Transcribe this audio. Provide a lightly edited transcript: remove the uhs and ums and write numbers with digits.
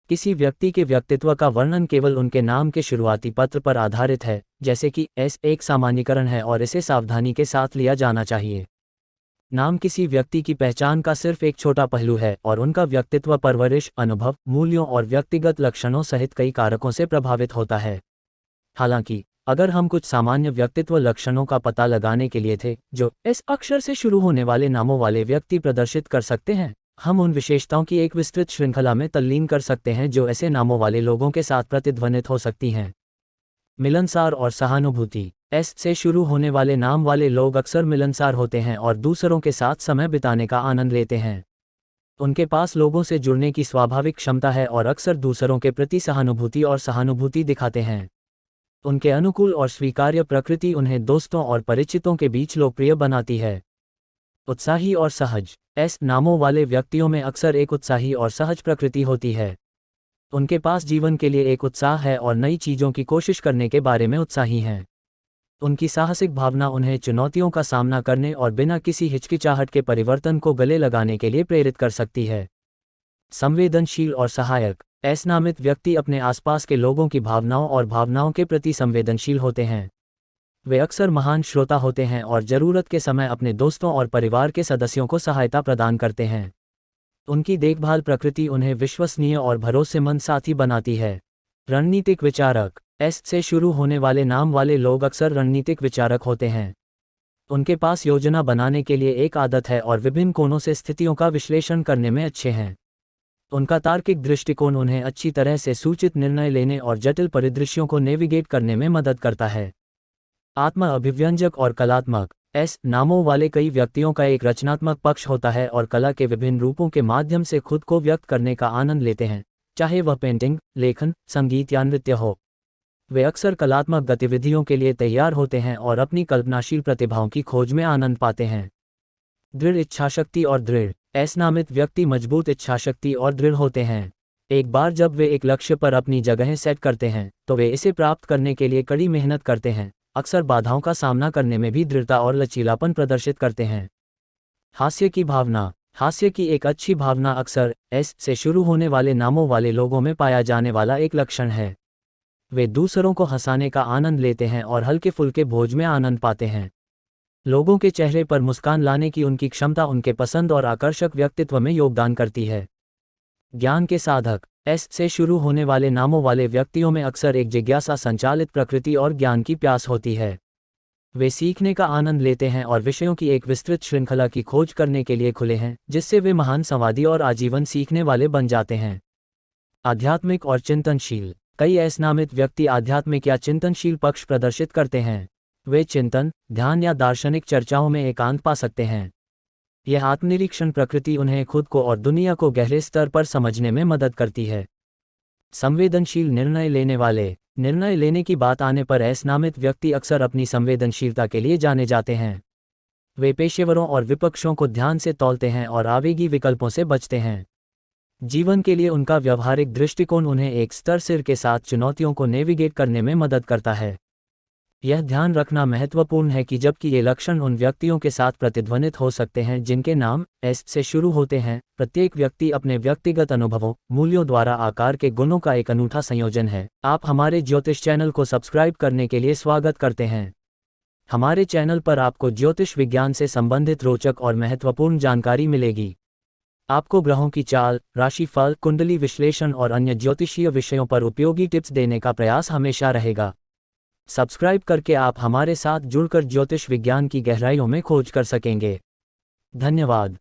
किसी व्यक्ति के व्यक्तित्व का वर्णन केवल उनके नाम के शुरुआती पत्र पर आधारित है, जैसे कि एस एक सामान्यीकरण है और इसे सावधानी के साथ लिया जाना चाहिए। नाम किसी व्यक्ति की पहचान का सिर्फ एक छोटा पहलू है और उनका व्यक्तित्व परवरिश, अनुभव, मूल्यों और व्यक्तिगत लक्षणों सहित कई कारकों से प्रभावित होता है। हालांकि अगर हम कुछ सामान्य व्यक्तित्व लक्षणों का पता लगाने के लिए थे जो एस अक्षर से शुरू होने वाले नामों वाले व्यक्ति प्रदर्शित कर सकते हैं, हम उन विशेषताओं की एक विस्तृत श्रृंखला में तल्लीन कर सकते हैं जो ऐसे नामों वाले लोगों के साथ प्रतिध्वनित हो सकती हैं। मिलनसार और सहानुभूति। एस से शुरू होने वाले नाम वाले लोग अक्सर मिलनसार होते हैं और दूसरों के साथ समय बिताने का आनंद लेते हैं। उनके पास लोगों से जुड़ने की स्वाभाविक क्षमता है और अक्सर दूसरों के प्रति सहानुभूति दिखाते हैं। उनके अनुकूल और स्वीकार्य प्रकृति उन्हें दोस्तों और परिचितों के बीच लोकप्रिय बनाती है। उत्साही और सहज। एस नामों वाले व्यक्तियों में अक्सर एक उत्साही और सहज प्रकृति होती है। उनके पास जीवन के लिए एक उत्साह है और नई चीज़ों की कोशिश करने के बारे में उत्साही हैं। उनकी साहसिक भावना उन्हें चुनौतियों का सामना करने और बिना किसी हिचकिचाहट के परिवर्तन को गले लगाने के लिए प्रेरित कर सकती है। संवेदनशील और सहायक। एस नामित व्यक्ति अपने आसपास के लोगों की भावनाओं के प्रति संवेदनशील होते हैं। वे अक्सर महान श्रोता होते हैं और ज़रूरत के समय अपने दोस्तों और परिवार के सदस्यों को सहायता प्रदान करते हैं। उनकी देखभाल प्रकृति उन्हें विश्वसनीय और भरोसेमंद साथी बनाती है। रणनीतिक विचारक। एस से शुरू होने वाले नाम वाले लोग अक्सर रणनीतिक विचारक होते हैं। उनके पास योजना बनाने के लिए एक आदत है और विभिन्न कोणों से स्थितियों का विश्लेषण करने में अच्छे हैं। उनका तार्किक दृष्टिकोण उन्हें अच्छी तरह से सूचित निर्णय लेने और जटिल परिदृश्यों को नेविगेट करने में मदद करता है। आत्म अभिव्यंजक और कलात्मक। एस नामों वाले कई व्यक्तियों का एक रचनात्मक पक्ष होता है और कला के विभिन्न रूपों के माध्यम से खुद को व्यक्त करने का आनंद लेते हैं, चाहे वह पेंटिंग, लेखन, संगीत या नृत्य हो। वे अक्सर कलात्मक गतिविधियों के लिए तैयार होते हैं और अपनी कल्पनाशील प्रतिभाओं की खोज में आनंद पाते हैं। दृढ़ इच्छाशक्ति और दृढ़। एस नामित व्यक्ति मजबूत इच्छाशक्ति और दृढ़ होते हैं। एक बार जब वे एक लक्ष्य पर अपनी जगहें सेट करते हैं तो वे इसे प्राप्त करने के लिए कड़ी मेहनत करते हैं, अक्सर बाधाओं का सामना करने में भी दृढ़ता और लचीलापन प्रदर्शित करते हैं। हास्य की भावना। हास्य की एक अच्छी भावना अक्सर एस से शुरू होने वाले नामों वाले लोगों में पाया जाने वाला एक लक्षण है। वे दूसरों को हंसाने का आनंद लेते हैं और हल्के फुल्के भोज में आनंद पाते हैं। लोगों के चेहरे पर मुस्कान लाने की उनकी क्षमता उनके पसंद और आकर्षक व्यक्तित्व में योगदान करती है। ज्ञान के साधक। एस से शुरू होने वाले नामों वाले व्यक्तियों में अक्सर एक जिज्ञासा संचालित प्रकृति और ज्ञान की प्यास होती है। वे सीखने का आनंद लेते हैं और विषयों की एक विस्तृत श्रृंखला की खोज करने के लिए खुले हैं, जिससे वे महान संवादी और आजीवन सीखने वाले बन जाते हैं। आध्यात्मिक और चिंतनशील। कई एस नामित व्यक्ति आध्यात्मिक या चिंतनशील पक्ष प्रदर्शित करते हैं। वे चिंतन, ध्यान या दार्शनिक चर्चाओं में एकांत पा सकते हैं। यह आत्मनिरीक्षण प्रकृति उन्हें खुद को और दुनिया को गहरे स्तर पर समझने में मदद करती है। संवेदनशील निर्णय लेने वाले। निर्णय लेने की बात आने पर एस नामित व्यक्ति अक्सर अपनी संवेदनशीलता के लिए जाने जाते हैं। वे पेशेवरों और विपक्षों को ध्यान से तौलते हैं और आवेगी विकल्पों से बचते हैं। जीवन के लिए उनका व्यवहारिक दृष्टिकोण उन्हें एक स्तर सिर के साथ चुनौतियों को नेविगेट करने में मदद करता है। यह ध्यान रखना महत्वपूर्ण है कि जबकि ये लक्षण उन व्यक्तियों के साथ प्रतिध्वनित हो सकते हैं जिनके नाम एस से शुरू होते हैं, प्रत्येक व्यक्ति अपने व्यक्तिगत अनुभवों, मूल्यों द्वारा आकार के गुणों का एक अनूठा संयोजन है। आप हमारे ज्योतिष चैनल को सब्सक्राइब करने के लिए स्वागत करते हैं। हमारे चैनल पर आपको ज्योतिष विज्ञान से संबंधित रोचक और महत्वपूर्ण जानकारी मिलेगी। आपको ग्रहों की चाल, राशिफल, कुंडली विश्लेषण और अन्य ज्योतिषीय विषयों पर उपयोगी टिप्स देने का प्रयास हमेशा रहेगा। सब्सक्राइब करके आप हमारे साथ जुड़कर ज्योतिष विज्ञान की गहराइयों में खोज कर सकेंगे। धन्यवाद।